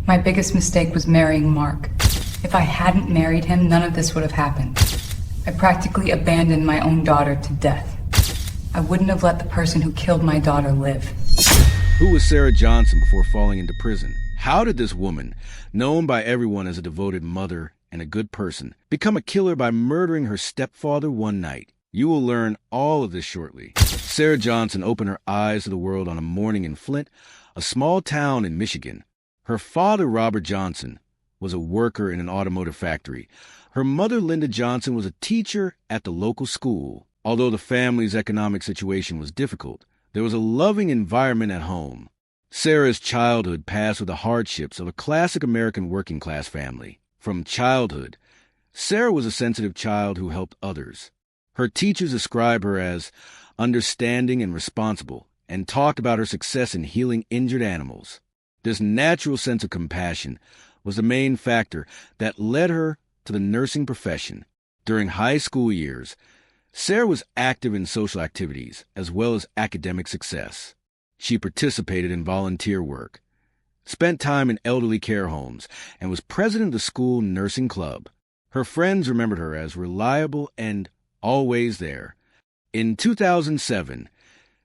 My biggest mistake was marrying Mark. If I hadn't married him, none of this would have happened. I practically abandoned my own daughter to death. I wouldn't have let the person who killed my daughter live. Who was Sarah Johnson before falling into prison? How did this woman, known by everyone as a devoted mother and a good person, become a killer by murdering her stepfather one night? You will learn all of this shortly. Sarah Johnson opened her eyes to the world on a morning in Flint, a small town in Michigan. Her father, Robert Johnson, was a worker in an automotive factory. Her mother, Linda Johnson, was a teacher at the local school. Although the family's economic situation was difficult, there was a loving environment at home. Sarah's childhood passed with the hardships of a classic American working-class family. From childhood, Sarah was a sensitive child who helped others. Her teachers described her as understanding and responsible, and talked about her success in healing injured animals. This natural sense of compassion was the main factor that led her to the nursing profession. During high school years, Sarah was active in social activities as well as academic success. She participated in volunteer work, spent time in elderly care homes, and was president of the school nursing club. Her friends remembered her as reliable and always there. In 2007,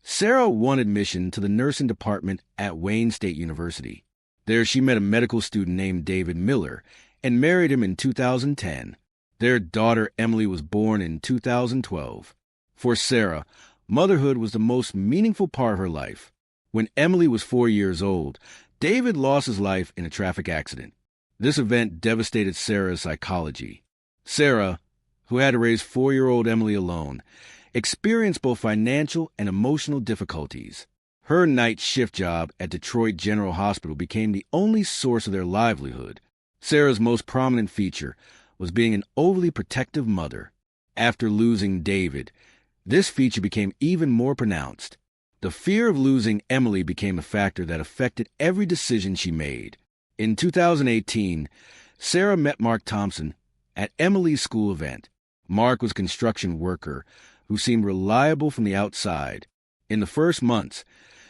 Sarah won admission to the nursing department at Wayne State University. There she met a medical student named David Miller and married him in 2010. Their daughter Emily was born in 2012. For Sarah, motherhood was the most meaningful part of her life. When Emily was 4 years old, David lost his life in a traffic accident. This event devastated Sarah's psychology. Sarah, who had to raise 4-year-old Emily alone, experienced both financial and emotional difficulties. Her night shift job at Detroit General Hospital became the only source of their livelihood. Sarah's most prominent feature was being an overly protective mother. After losing David, this feature became even more pronounced. The fear of losing Emily became a factor that affected every decision she made. In 2018, Sarah met Mark Thompson at Emily's school event. Mark was a construction worker who seemed reliable from the outside. In the first months,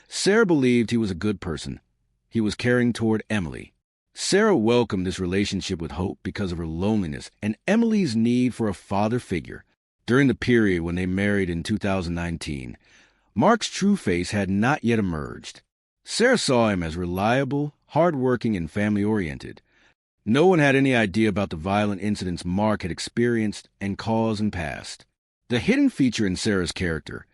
Sarah believed he was a good person. He was caring toward Emily. Sarah welcomed this relationship with hope because of her loneliness and Emily's need for a father figure. During the period when they married in 2019, Mark's true face had not yet emerged. Sarah saw him as reliable, hardworking, and family-oriented. No one had any idea about the violent incidents Mark had experienced and caused in past. The hidden feature in Sarah's character,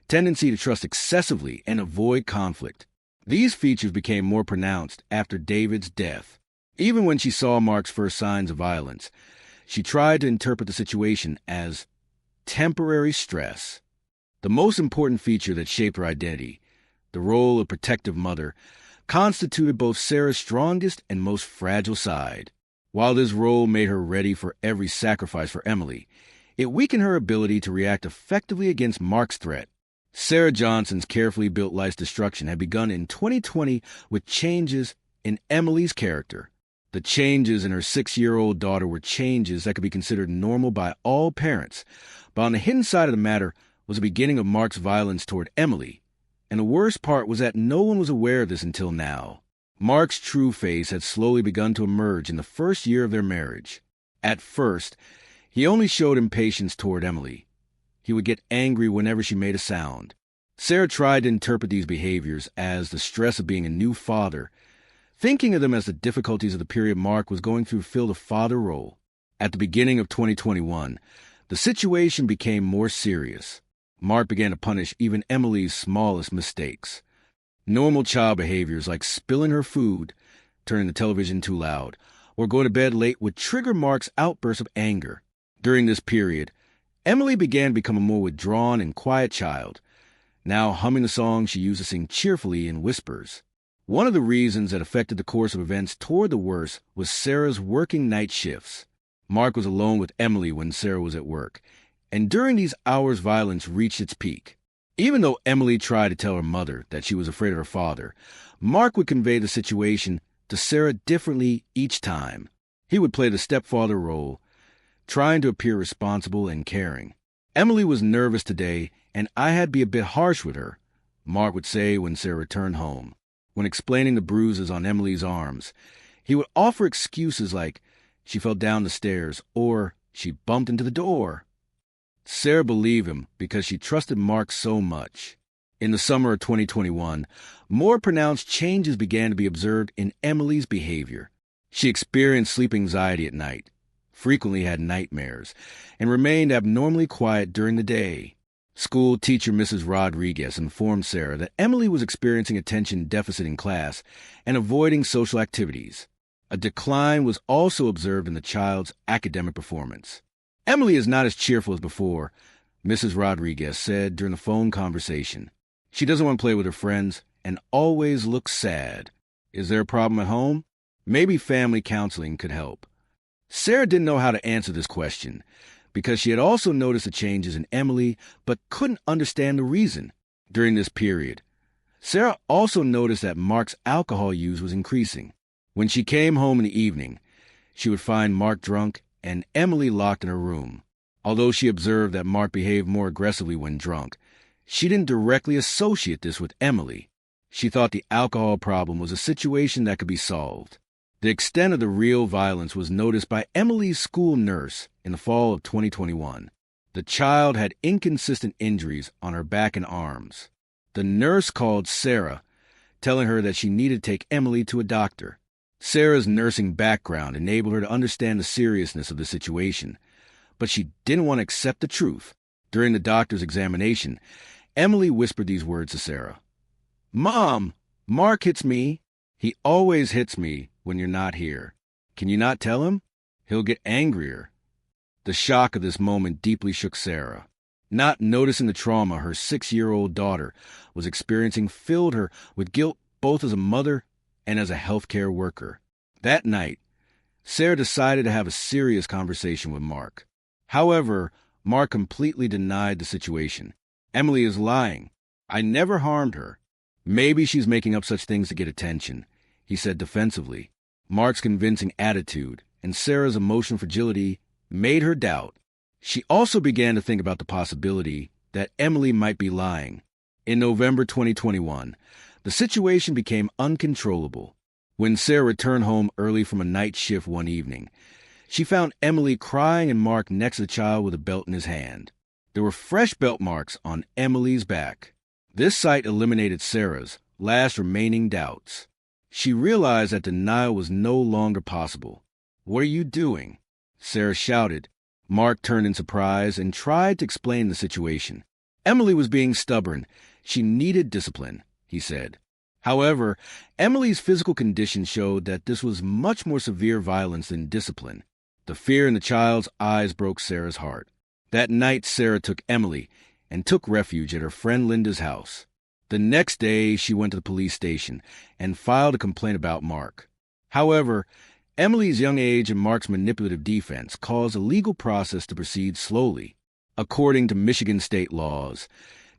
tendency to trust excessively and avoid conflict. These features became more pronounced after David's death. Even when she saw Mark's first signs of violence, she tried to interpret the situation as temporary stress. The most important feature that shaped her identity, the role of protective mother, constituted both Sarah's strongest and most fragile side. While this role made her ready for every sacrifice for Emily, it weakened her ability to react effectively against Mark's threat. Sarah Johnson's carefully built life's destruction had begun in 2020 with changes in Emily's character. The changes in her 6-year-old daughter were changes that could be considered normal by all parents, but on the hidden side of the matter was the beginning of Mark's violence toward Emily, and the worst part was that no one was aware of this until now. Mark's true face had slowly begun to emerge in the first year of their marriage. At first, he only showed impatience toward Emily. He would get angry whenever she made a sound. Sarah tried to interpret these behaviors as the stress of being a new father, thinking of them as the difficulties of the period Mark was going through to fill the father role. At the beginning of 2021, the situation became more serious. Mark began to punish even Emily's smallest mistakes. Normal child behaviors like spilling her food, turning the television too loud, or going to bed late would trigger Mark's outbursts of anger. During this period, Emily began to become a more withdrawn and quiet child, now humming the songs she used to sing cheerfully in whispers. One of the reasons that affected the course of events toward the worst was Sarah's working night shifts. Mark was alone with Emily when Sarah was at work, and during these hours violence reached its peak. Even though Emily tried to tell her mother that she was afraid of her father, Mark would convey the situation to Sarah differently each time. He would play the stepfather role, trying to appear responsible and caring. Emily was nervous today, and I had to be a bit harsh with her, Mark would say when Sarah returned home. When explaining the bruises on Emily's arms, He would offer excuses like she fell down the stairs or she bumped into the door. Sarah believed him because she trusted Mark so much. In the summer of 2021, more pronounced changes began to be observed in Emily's behavior. She experienced sleep anxiety at night, frequently had nightmares, and remained abnormally quiet during the day. School teacher Mrs. Rodriguez informed Sarah that Emily was experiencing attention deficit in class and avoiding social activities. A decline was also observed in the child's academic performance. Emily is not as cheerful as before, Mrs. Rodriguez said during the phone conversation. She doesn't want to play with her friends and always looks sad. Is there a problem at home? Maybe family counseling could help. Sarah didn't know how to answer this question because she had also noticed the changes in Emily but couldn't understand the reason. During this period, Sarah also noticed that Mark's alcohol use was increasing. When she came home in the evening, she would find Mark drunk and Emily locked in her room. Although she observed that Mark behaved more aggressively when drunk, she didn't directly associate this with Emily. She thought the alcohol problem was a situation that could be solved. The extent of the real violence was noticed by Emily's school nurse in the fall of 2021. The child had inconsistent injuries on her back and arms. The nurse called Sarah, telling her that she needed to take Emily to a doctor. Sarah's nursing background enabled her to understand the seriousness of the situation, but she didn't want to accept the truth. During the doctor's examination, Emily whispered these words to Sarah. "Mom, Mark hits me. He always hits me when you're not here. Can you not tell him? He'll get angrier." The shock of this moment deeply shook Sarah. Not noticing the trauma her 6-year-old daughter was experiencing filled her with guilt both as a mother and as a healthcare worker. That night, Sarah decided to have a serious conversation with Mark. However, Mark completely denied the situation. "Emily is lying. I never harmed her. Maybe she's making up such things to get attention," he said defensively. Mark's convincing attitude and Sarah's emotional fragility made her doubt. She also began to think about the possibility that Emily might be lying. In November 2021, the situation became uncontrollable. When Sarah returned home early from a night shift one evening, she found Emily crying and Mark next to the child with a belt in his hand. There were fresh belt marks on Emily's back. This sight eliminated Sarah's last remaining doubts. She realized that denial was no longer possible. "What are you doing?" Sarah shouted. Mark turned in surprise and tried to explain the situation. Emily was being stubborn. She needed discipline, he said. However, Emily's physical condition showed that this was much more severe violence than discipline. The fear in the child's eyes broke Sarah's heart. That night, Sarah took Emily and took refuge at her friend Linda's house. The next day, she went to the police station and filed a complaint about Mark. However, Emily's young age and Mark's manipulative defense caused the legal process to proceed slowly. According to Michigan state laws,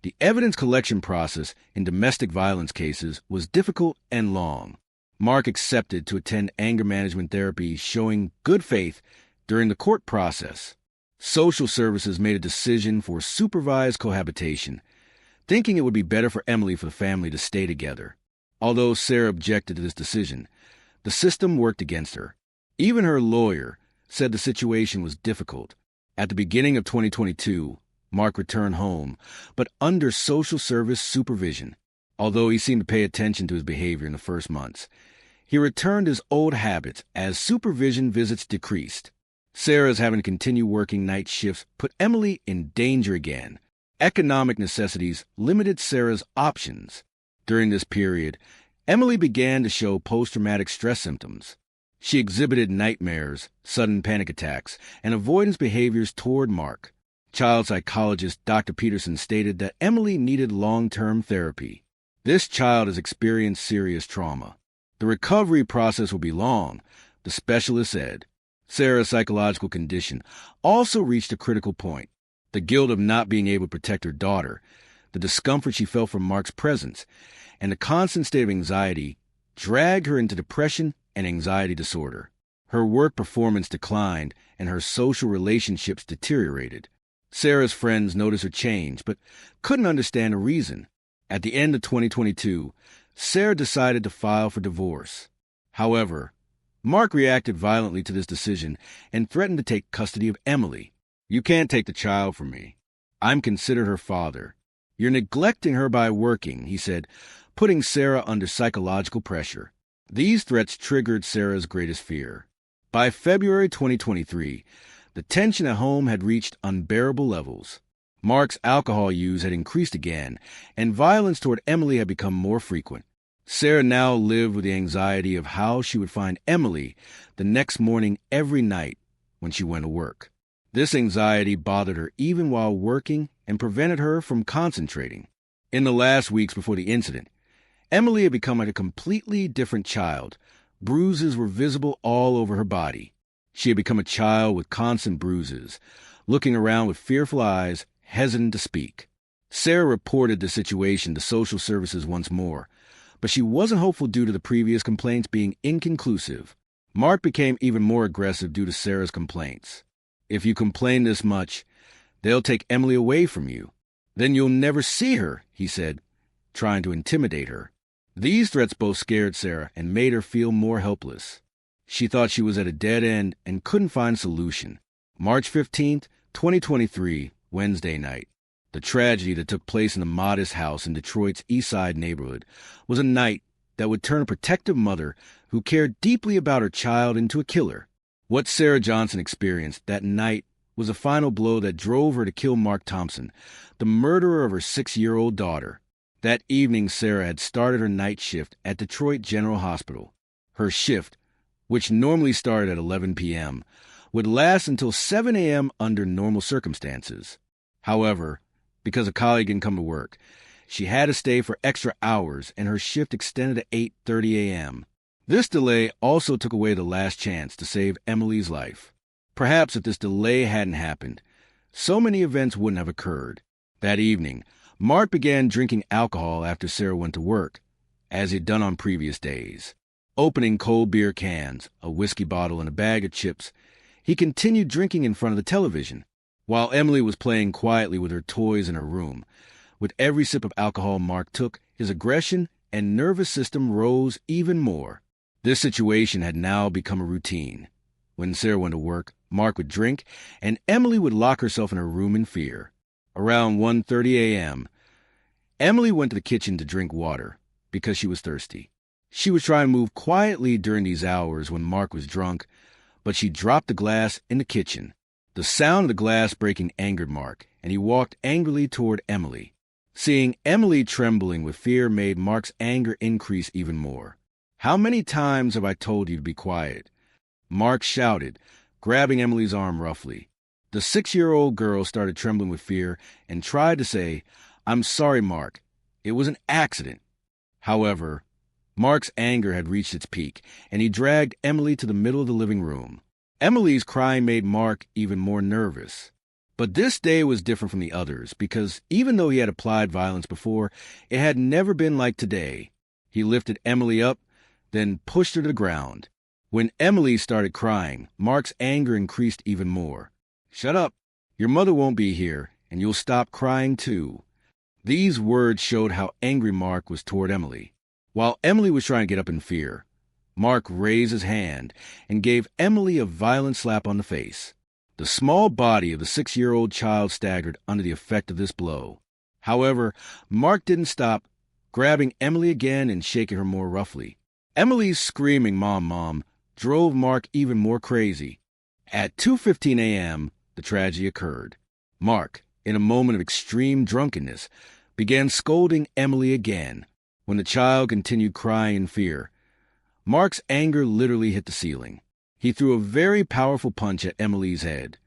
the evidence collection process in domestic violence cases was difficult and long. Mark accepted to attend anger management therapy, showing good faith during the court process. Social services made a decision for supervised cohabitation, thinking it would be better for Emily for the family to stay together. Although Sarah objected to this decision, the system worked against her. Even her lawyer said the situation was difficult. At the beginning of 2022, Mark returned home, but under social service supervision. Although he seemed to pay attention to his behavior in the first months, he returned his old habits as supervision visits decreased. Sarah's having to continue working night shifts put Emily in danger again. Economic necessities limited Sarah's options. During this period, Emily began to show post-traumatic stress symptoms. She exhibited nightmares, sudden panic attacks, and avoidance behaviors toward Mark. Child psychologist Dr. Peterson stated that Emily needed long-term therapy. This child has experienced serious trauma. The recovery process will be long, the specialist said. Sarah's psychological condition also reached a critical point. The guilt of not being able to protect her daughter, the discomfort she felt from Mark's presence, and the constant state of anxiety dragged her into depression and anxiety disorder. Her work performance declined and her social relationships deteriorated. Sarah's friends noticed her change, but couldn't understand the reason. At the end of 2022, Sarah decided to file for divorce. However, Mark reacted violently to this decision and threatened to take custody of Emily. "You can't take the child from me. I'm considered her father. You're neglecting her by working," he said, putting Sarah under psychological pressure. These threats triggered Sarah's greatest fear. By February 2023, the tension at home had reached unbearable levels. Mark's alcohol use had increased again, and violence toward Emily had become more frequent. Sarah now lived with the anxiety of how she would find Emily the next morning every night when she went to work. This anxiety bothered her even while working and prevented her from concentrating. In the last weeks before the incident, Emily had become a completely different child. Bruises were visible all over her body. She had become a child with constant bruises, looking around with fearful eyes, hesitant to speak. Sarah reported the situation to social services once more, but she wasn't hopeful due to the previous complaints being inconclusive. Mark became even more aggressive due to Sarah's complaints. "If you complain this much, they'll take Emily away from you. Then you'll never see her," he said, trying to intimidate her. These threats both scared Sarah and made her feel more helpless. She thought she was at a dead end and couldn't find a solution. March 15th, 2023, Wednesday night. The tragedy that took place in a modest house in Detroit's East Side neighborhood was a night that would turn a protective mother who cared deeply about her child into a killer. What Sarah Johnson experienced that night was a final blow that drove her to kill Mark Thompson, the murderer of her 6-year-old daughter. That evening, Sarah had started her night shift at Detroit General Hospital. Her shift, which normally started at 11 p.m., would last until 7 a.m. under normal circumstances. However, because a colleague didn't come to work, she had to stay for extra hours, and her shift extended to 8:30 a.m. This delay also took away the last chance to save Emily's life. Perhaps if this delay hadn't happened, so many events wouldn't have occurred. That evening, Mark began drinking alcohol after Sarah went to work, as he'd done on previous days. Opening cold beer cans, a whiskey bottle, and a bag of chips, he continued drinking in front of the television, while Emily was playing quietly with her toys in her room. With every sip of alcohol Mark took, his aggression and nervous system rose even more. This situation had now become a routine. When Sarah went to work, Mark would drink, and Emily would lock herself in her room in fear. Around 1:30 a.m., Emily went to the kitchen to drink water because she was thirsty. She was trying to move quietly during these hours when Mark was drunk, but she dropped the glass in the kitchen. The sound of the glass breaking angered Mark, and he walked angrily toward Emily. Seeing Emily trembling with fear made Mark's anger increase even more. "How many times have I told you to be quiet?" Mark shouted, grabbing Emily's arm roughly. The 6-year-old girl started trembling with fear and tried to say, "I'm sorry, Mark. It was an accident." However, Mark's anger had reached its peak, and he dragged Emily to the middle of the living room. Emily's crying made Mark even more nervous. But this day was different from the others, because even though he had applied violence before, it had never been like today. He lifted Emily up, then pushed her to the ground. When Emily started crying, Mark's anger increased even more. "Shut up. Your mother won't be here, and you'll stop crying too." These words showed how angry Mark was toward Emily. While Emily was trying to get up in fear, Mark raised his hand and gave Emily a violent slap on the face. The small body of the 6-year-old child staggered under the effect of this blow. However, Mark didn't stop, grabbing Emily again and shaking her more roughly. Emily's screaming, "Mom, Mom," drove Mark even more crazy. At 2:15 a.m., the tragedy occurred. Mark, in a moment of extreme drunkenness, began scolding Emily again. When the child continued crying in fear, Mark's anger literally hit the ceiling. He threw a very powerful punch at Emily's head.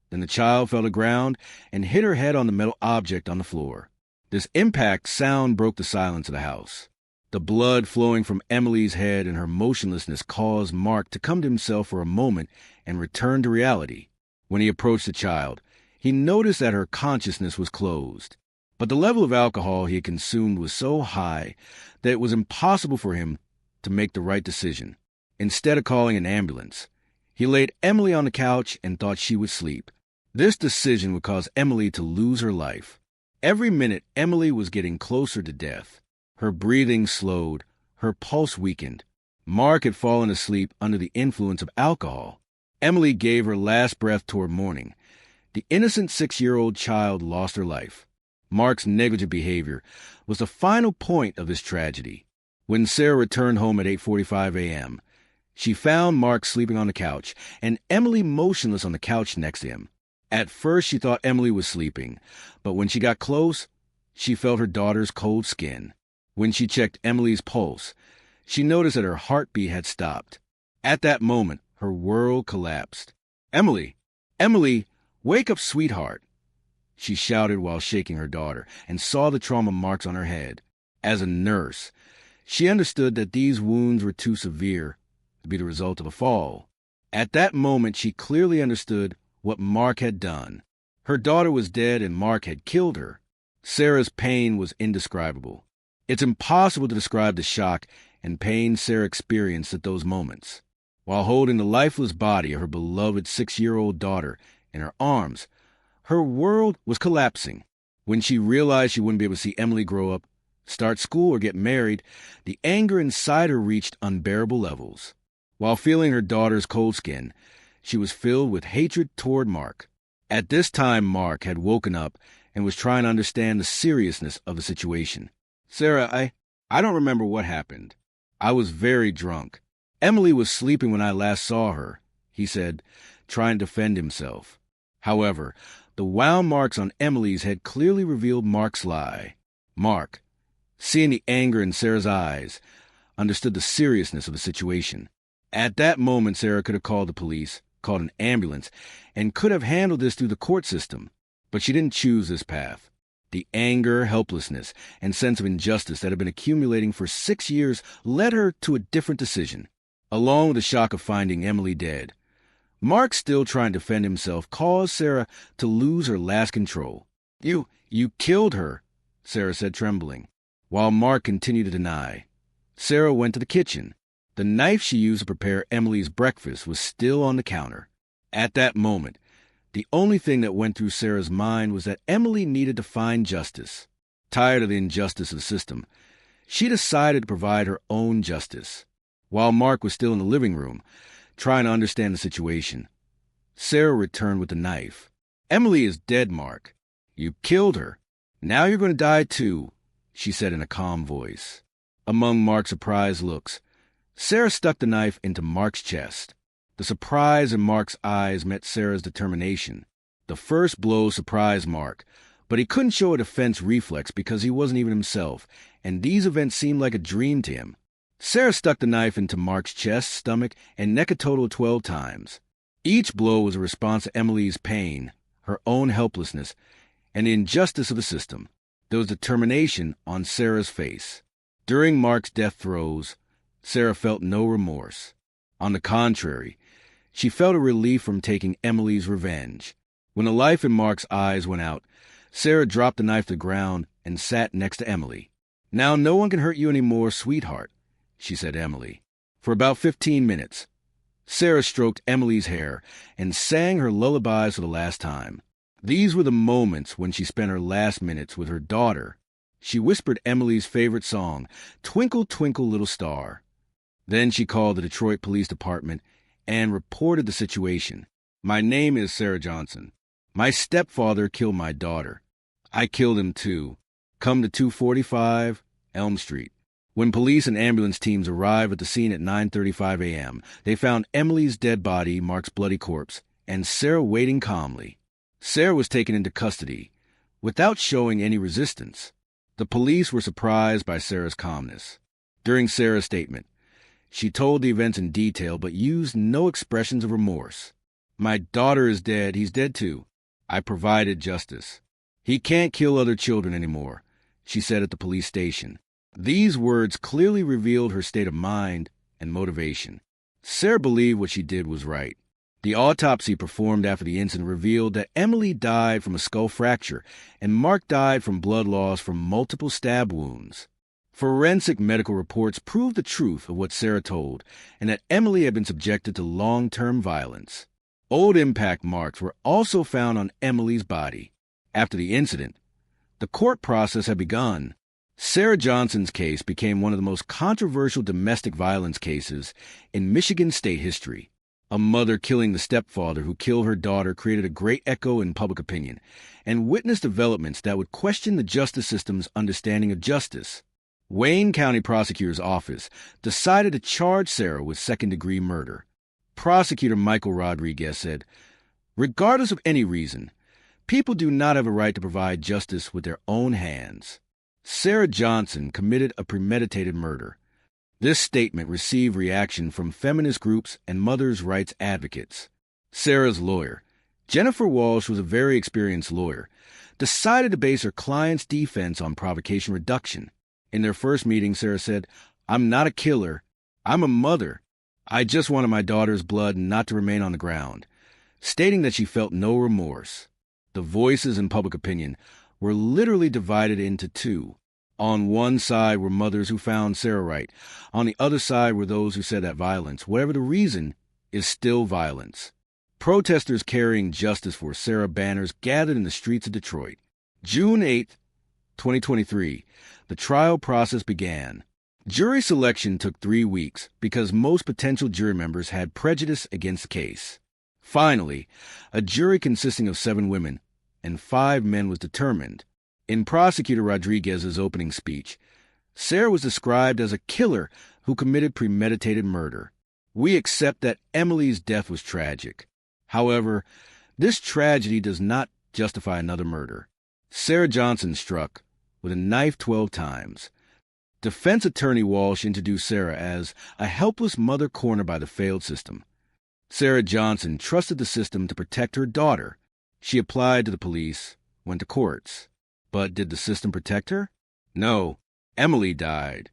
Then the child fell to the ground and hit her head on the metal object on the floor. This impact sound broke the silence of the house. The blood flowing from Emily's head and her motionlessness caused Mark to come to himself for a moment and return to reality. When he approached the child, he noticed that her consciousness was closed. But the level of alcohol he had consumed was so high that it was impossible for him to make the right decision. Instead of calling an ambulance, he laid Emily on the couch and thought she would sleep. This decision would cause Emily to lose her life. Every minute, Emily was getting closer to death. Her breathing slowed, her pulse weakened. Mark had fallen asleep under the influence of alcohol. Emily gave her last breath toward morning. The innocent 6-year-old child lost her life. Mark's negligent behavior was the final point of this tragedy. When Sarah returned home at 8:45 a.m., she found Mark sleeping on the couch and Emily motionless on the couch next to him. At first, she thought Emily was sleeping, but when she got close, she felt her daughter's cold skin. When she checked Emily's pulse, she noticed that her heartbeat had stopped. At that moment, her world collapsed. "Emily! Emily! Wake up, sweetheart!" she shouted while shaking her daughter, and saw the trauma marks on her head. As a nurse, she understood that these wounds were too severe to be the result of a fall. At that moment, she clearly understood what Mark had done. Her daughter was dead and Mark had killed her. Sarah's pain was indescribable. It's impossible to describe the shock and pain Sarah experienced at those moments. While holding the lifeless body of her beloved 6-year-old daughter in her arms, her world was collapsing. When she realized she wouldn't be able to see Emily grow up, start school, or get married, the anger inside her reached unbearable levels. While feeling her daughter's cold skin, she was filled with hatred toward Mark. At this time, Mark had woken up and was trying to understand the seriousness of the situation. "Sarah, I don't remember what happened. I was very drunk. Emily was sleeping when I last saw her," he said, trying to defend himself. However, the wound marks on Emily's head clearly revealed Mark's lie. Mark, seeing the anger in Sarah's eyes, understood the seriousness of the situation. At that moment, Sarah could have called the police, called an ambulance, and could have handled this through the court system. But she didn't choose this path. The anger, helplessness, and sense of injustice that had been accumulating for 6 years led her to a different decision. Along with the shock of finding Emily dead, Mark, still trying to defend himself, caused Sarah to lose her last control. You killed her," Sarah said, trembling. While Mark continued to deny, Sarah went to the kitchen. The knife she used to prepare Emily's breakfast was still on the counter. At that moment, the only thing that went through Sarah's mind was that Emily needed to find justice. Tired of the injustice of the system, she decided to provide her own justice. While Mark was still in the living room, trying to understand the situation, Sarah returned with the knife. "Emily is dead, Mark. You killed her. Now you're going to die too," she said in a calm voice. Among Mark's surprised looks, Sarah stuck the knife into Mark's chest. The surprise in Mark's eyes met Sarah's determination. The first blow surprised Mark, but he couldn't show a defense reflex because he wasn't even himself, and these events seemed like a dream to him. Sarah stuck the knife into Mark's chest, stomach, and neck a total of 12 times. Each blow was a response to Emily's pain, her own helplessness, and the injustice of the system. There was determination on Sarah's face. During Mark's death throes, Sarah felt no remorse. On the contrary, she felt a relief from taking Emily's revenge. When the life in Mark's eyes went out, Sarah dropped the knife to the ground and sat next to Emily. "Now no one can hurt you anymore, sweetheart," she said to Emily. For about 15 minutes, Sarah stroked Emily's hair and sang her lullabies for the last time. These were the moments when she spent her last minutes with her daughter. She whispered Emily's favorite song, "Twinkle, Twinkle, Little Star." Then she called the Detroit Police Department and reported the situation. "My name is Sarah Johnson. My stepfather killed my daughter. I killed him too. Come to 245 Elm Street." When police and ambulance teams arrived at the scene at 9:35 a.m., they found Emily's dead body, Mark's bloody corpse, and Sarah waiting calmly. Sarah was taken into custody without showing any resistance. The police were surprised by Sarah's calmness. During Sarah's statement, she told the events in detail but used no expressions of remorse. "My daughter is dead. He's dead too. I provided justice. He can't kill other children anymore," she said at the police station. These words clearly revealed her state of mind and motivation. Sarah believed what she did was right. The autopsy performed after the incident revealed that Emily died from a skull fracture and Mark died from blood loss from multiple stab wounds. Forensic medical reports proved the truth of what Sarah told and that Emily had been subjected to long-term violence. Old impact marks were also found on Emily's body. After the incident, the court process had begun. Sarah Johnson's case became one of the most controversial domestic violence cases in Michigan state history. A mother killing the stepfather who killed her daughter created a great echo in public opinion and witnessed developments that would question the justice system's understanding of justice. Wayne County Prosecutor's Office decided to charge Sarah with second-degree murder. Prosecutor Michael Rodriguez said, "Regardless of any reason, people do not have a right to provide justice with their own hands. Sarah Johnson committed a premeditated murder." This statement received reaction from feminist groups and mothers' rights advocates. Sarah's lawyer, Jennifer Walsh, was a very experienced lawyer, decided to base her client's defense on provocation reduction. In their first meeting, Sarah said, "I'm not a killer. I'm a mother. I just wanted my daughter's blood not to remain on the ground," stating that she felt no remorse. The voices in public opinion were literally divided into two. On one side were mothers who found Sarah right. On the other side were those who said that violence, whatever the reason, is still violence. Protesters carrying justice for Sarah banners gathered in the streets of Detroit. June 8, 2023, the trial process began. Jury selection took 3 weeks because most potential jury members had prejudice against the case. Finally, a jury consisting of 7 women and 5 men was determined. In Prosecutor Rodriguez's opening speech, Sarah was described as a killer who committed premeditated murder. "We accept that Emily's death was tragic. However, this tragedy does not justify another murder. Sarah Johnson struck with a knife 12 times. Defense attorney Walsh introduced Sarah as a helpless mother cornered by the failed system. Sarah Johnson trusted the system to protect her daughter. She applied to the police, went to courts. But did the system protect her? No. Emily died.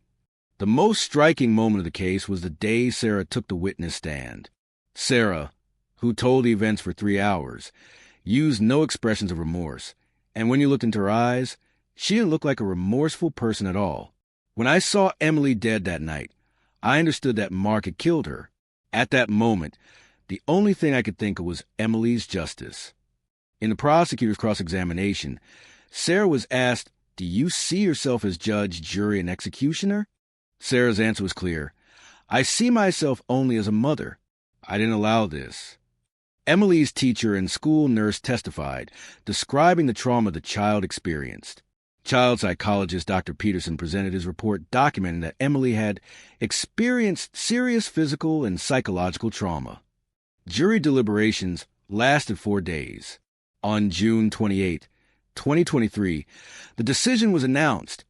The most striking moment of the case was the day Sarah took the witness stand. Sarah, who told the events for 3 hours, used no expressions of remorse, and when you looked into her eyes, she didn't look like a remorseful person at all. "When I saw Emily dead that night, I understood that Mark had killed her. At that moment, the only thing I could think of was Emily's justice." In the prosecutor's cross-examination, Sarah was asked, "Do you see yourself as judge, jury, and executioner?" Sarah's answer was clear. "I see myself only as a mother. I didn't allow this." Emily's teacher and school nurse testified, describing the trauma the child experienced. Child psychologist Dr. Peterson presented his report documenting that Emily had experienced serious physical and psychological trauma. Jury deliberations lasted 4 days. On June 28, 2023, the decision was announced.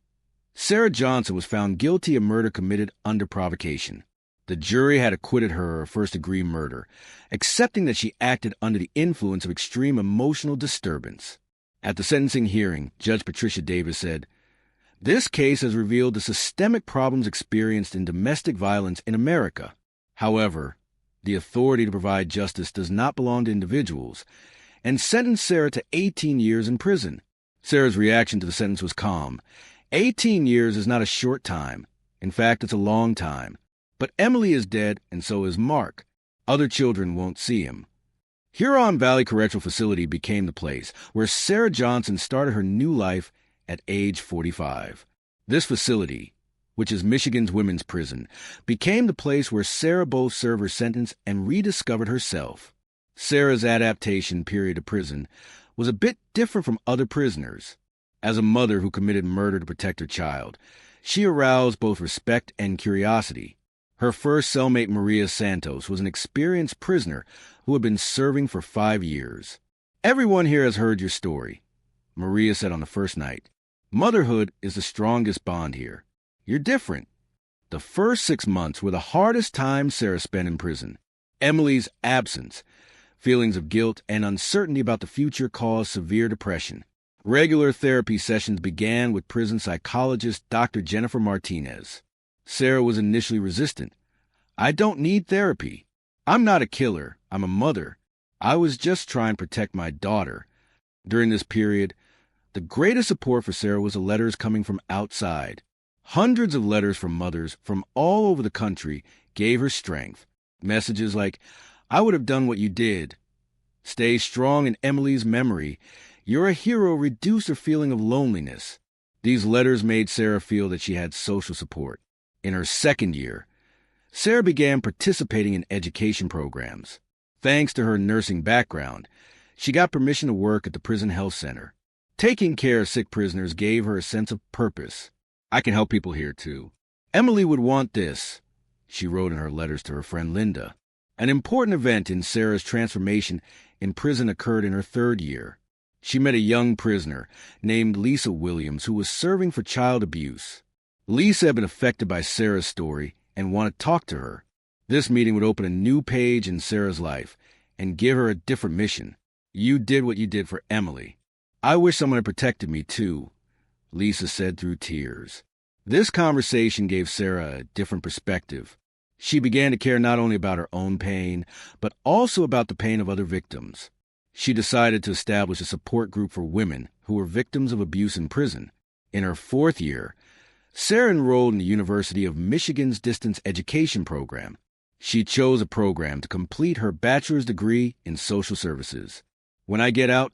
Sarah Johnson was found guilty of murder committed under provocation. The jury had acquitted her of first-degree murder, accepting that she acted under the influence of extreme emotional disturbance. At the sentencing hearing, Judge Patricia Davis said, "This case has revealed the systemic problems experienced in domestic violence in America. However, the authority to provide justice does not belong to individuals," and sentenced Sarah to 18 years in prison. Sarah's reaction to the sentence was calm. 18 years is not a short time. In fact, it's a long time. But Emily is dead, and so is Mark. Other children won't see him. Huron Valley Correctional Facility became the place where Sarah Johnson started her new life at age 45. This facility, which is Michigan's women's prison, became the place where Sarah both served her sentence and rediscovered herself. Sarah's adaptation period of prison was a bit different from other prisoners. As a mother who committed murder to protect her child, she aroused both respect and curiosity. Her first cellmate, Maria Santos, was an experienced prisoner who had been serving for 5 years. "Everyone here has heard your story," Maria said on the first night. "Motherhood is the strongest bond here. You're different." The first 6 months were the hardest time Sarah spent in prison. Emily's absence, feelings of guilt, and uncertainty about the future caused severe depression. Regular therapy sessions began with prison psychologist Dr. Jennifer Martinez. Sarah was initially resistant. "I don't need therapy. I'm not a killer. I'm a mother. I was just trying to protect my daughter." During this period, the greatest support for Sarah was the letters coming from outside. Hundreds of letters from mothers from all over the country gave her strength. Messages like, "I would have done what you did. Stay strong in Emily's memory. You're a hero," reduced her feeling of loneliness. These letters made Sarah feel that she had social support. In her second year, Sarah began participating in education programs. Thanks to her nursing background, she got permission to work at the prison health center. Taking care of sick prisoners gave her a sense of purpose. I can help people here, too. Emily would want this, she wrote in her letters to her friend Linda. An important event in Sarah's transformation in prison occurred in her third year. She met a young prisoner named Lisa Williams who was serving for child abuse. Lisa had been affected by Sarah's story and wanted to talk to her. This meeting would open a new page in Sarah's life and give her a different mission. You did what you did for Emily. I wish someone had protected me, too, Lisa said through tears. This conversation gave Sarah a different perspective. She began to care not only about her own pain, but also about the pain of other victims. She decided to establish a support group for women who were victims of abuse in prison. In her fourth year, Sarah enrolled in the University of Michigan's distance education program. She chose a program to complete her bachelor's degree in social services. When I get out,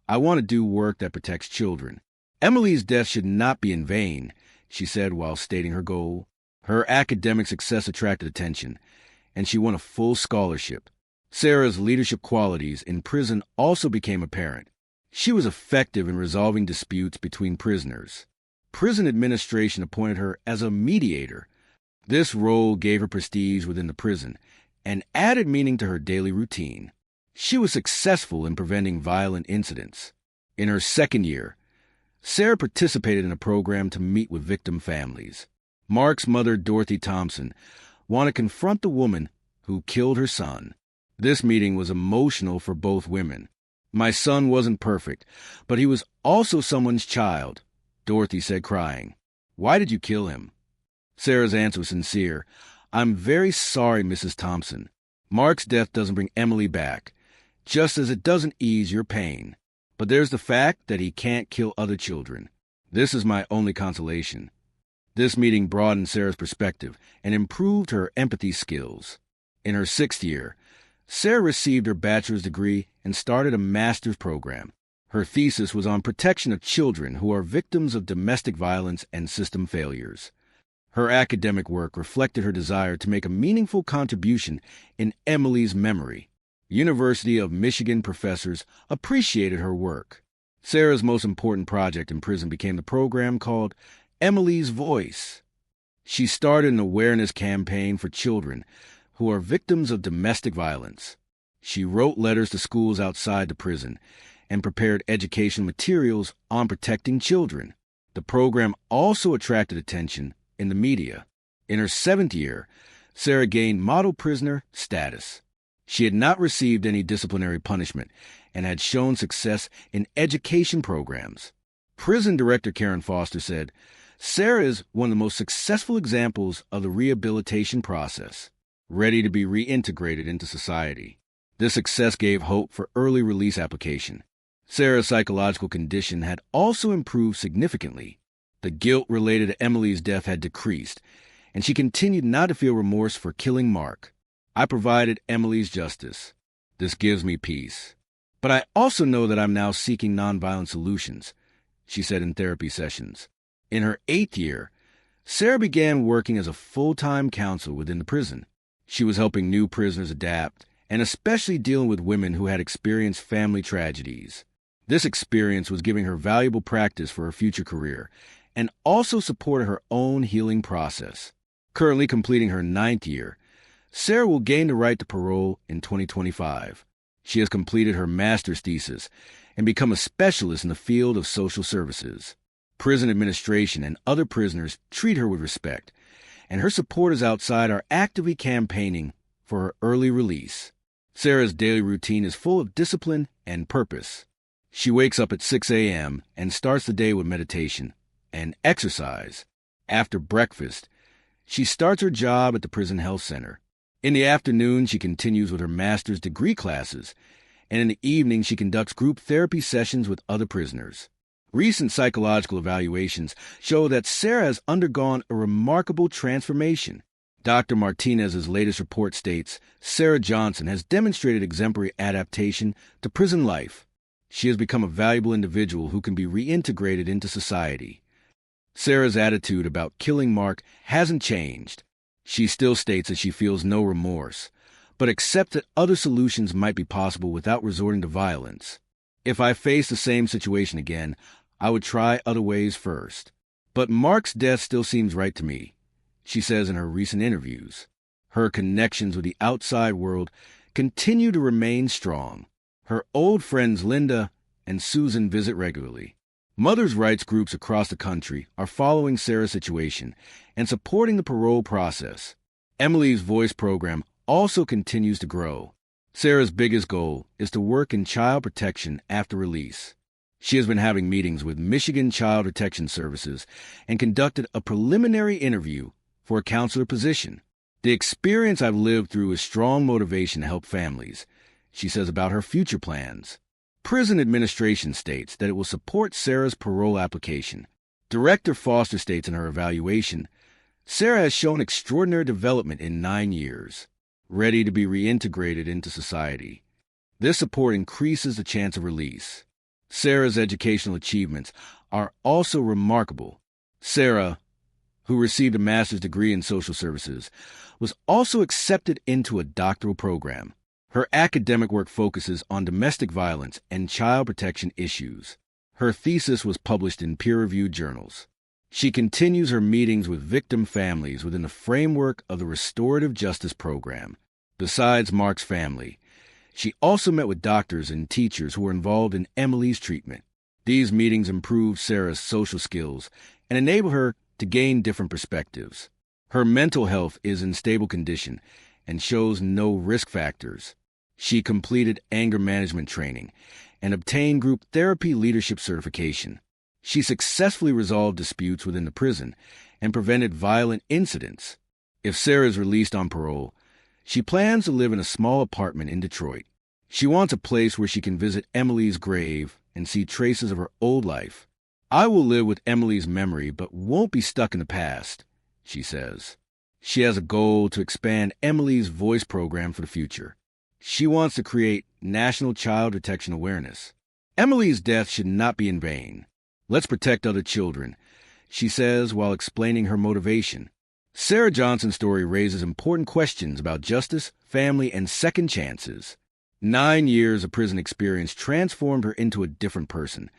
I want to do work that protects children. Emily's death should not be in vain, she said while stating her goal. Her academic success attracted attention, and she won a full scholarship. Sarah's leadership qualities in prison also became apparent. She was effective in resolving disputes between prisoners. Prison administration appointed her as a mediator. This role gave her prestige within the prison and added meaning to her daily routine. She was successful in preventing violent incidents. In her second year, Sarah participated in a program to meet with victim families. Mark's mother, Dorothy Thompson, wanted to confront the woman who killed her son. This meeting was emotional for both women. My son wasn't perfect, but he was also someone's child, Dorothy said, crying. Why did you kill him? Sarah's answer was sincere. I'm very sorry, Mrs. Thompson. Mark's death doesn't bring Emily back, just as it doesn't ease your pain. But there's the fact that he can't kill other children. This is my only consolation. This meeting broadened Sarah's perspective and improved her empathy skills. In her sixth year, Sarah received her bachelor's degree and started a master's program. Her thesis was on protection of children who are victims of domestic violence and system failures. Her academic work reflected her desire to make a meaningful contribution in Emily's memory. University of Michigan professors appreciated her work. Sarah's most important project in prison became the program called Emily's Voice. She started an awareness campaign for children who are victims of domestic violence. She wrote letters to schools outside the prison and prepared education materials on protecting children. The program also attracted attention in the media. In her seventh year, Sarah gained model prisoner status. She had not received any disciplinary punishment and had shown success in education programs. Prison Director Karen Foster said, Sarah is one of the most successful examples of the rehabilitation process, ready to be reintegrated into society. This success gave hope for early release application. Sarah's psychological condition had also improved significantly. The guilt related to Emily's death had decreased, and she continued not to feel remorse for killing Mark. I provided Emily's justice. This gives me peace. But I also know that I'm now seeking nonviolent solutions, she said in therapy sessions. In her eighth year, Sarah began working as a full-time counselor within the prison. She was helping new prisoners adapt, and especially dealing with women who had experienced family tragedies. This experience was giving her valuable practice for her future career, and also supported her own healing process. Currently completing her ninth year, Sarah will gain the right to parole in 2025. She has completed her master's thesis and become a specialist in the field of social services. Prison administration and other prisoners treat her with respect, and her supporters outside are actively campaigning for her early release. Sarah's daily routine is full of discipline and purpose. She wakes up at 6 a.m. and starts the day with meditation and exercise. After breakfast, she starts her job at the prison health center. In the afternoon, she continues with her master's degree classes, and in the evening, she conducts group therapy sessions with other prisoners. Recent psychological evaluations show that Sarah has undergone a remarkable transformation. Dr. Martinez's latest report states Sarah Johnson has demonstrated exemplary adaptation to prison life. She has become a valuable individual who can be reintegrated into society. Sarah's attitude about killing Mark hasn't changed. She still states that she feels no remorse, but accepts that other solutions might be possible without resorting to violence. If I face the same situation again, I would try other ways first. But Mark's death still seems right to me, she says in her recent interviews. Her connections with the outside world continue to remain strong. Her old friends Linda and Susan visit regularly. Mothers' rights groups across the country are following Sarah's situation and supporting the parole process. Emily's Voice program also continues to grow. Sarah's biggest goal is to work in child protection after release. She has been having meetings with Michigan Child Protection Services and conducted a preliminary interview for a counselor position. The experience I've lived through is strong motivation to help families, she says about her future plans. Prison administration states that it will support Sarah's parole application. Director Foster states in her evaluation, Sarah has shown extraordinary development in 9 years, ready to be reintegrated into society. This support increases the chance of release. Sarah's educational achievements are also remarkable. Sarah, who received a master's degree in social services, was also accepted into a doctoral program. Her academic work focuses on domestic violence and child protection issues. Her thesis was published in peer-reviewed journals. She continues her meetings with victim families within the framework of the Restorative Justice Program. Besides Mark's family, she also met with doctors and teachers who were involved in Emily's treatment. These meetings improved Sarah's social skills and enabled her to gain different perspectives. Her mental health is in stable condition and shows no risk factors. She completed anger management training and obtained group therapy leadership certification. She successfully resolved disputes within the prison and prevented violent incidents. If Sarah is released on parole, she plans to live in a small apartment in Detroit. She wants a place where she can visit Emily's grave and see traces of her old life. I will live with Emily's memory but won't be stuck in the past, she says. She has a goal to expand Emily's Voice program for the future. She wants to create national child protection awareness. Emily's death should not be in vain. Let's protect other children, she says while explaining her motivation. Sarah Johnson's story raises important questions about justice, family, and second chances. 9 years of prison experience transformed her into a different person,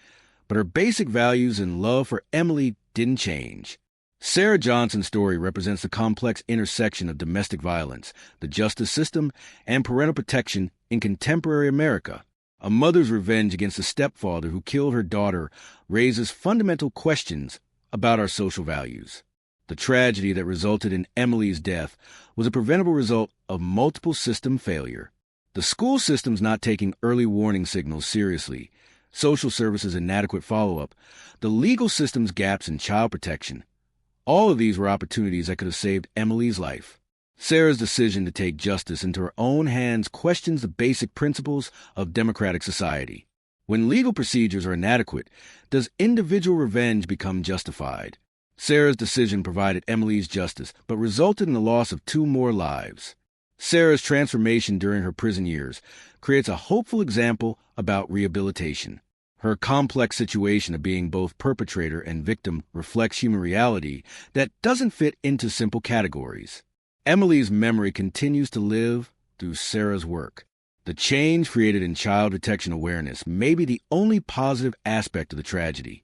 but her basic values and love for Emily didn't change. Sarah Johnson's story represents the complex intersection of domestic violence, the justice system, and parental protection in contemporary America. A mother's revenge against a stepfather who killed her daughter raises fundamental questions about our social values. The tragedy that resulted in Emily's death was a preventable result of multiple system failure. The school system's not taking early warning signals seriously, social services' inadequate follow-up, the legal system's gaps in child protection. All of these were opportunities that could have saved Emily's life. Sarah's decision to take justice into her own hands questions the basic principles of democratic society. When legal procedures are inadequate, does individual revenge become justified? Sarah's decision provided Emily's justice, but resulted in the loss of 2 more lives. Sarah's transformation during her prison years creates a hopeful example about rehabilitation. Her complex situation of being both perpetrator and victim reflects human reality that doesn't fit into simple categories. Emily's memory continues to live through Sarah's work. The change created in child protection awareness may be the only positive aspect of the tragedy.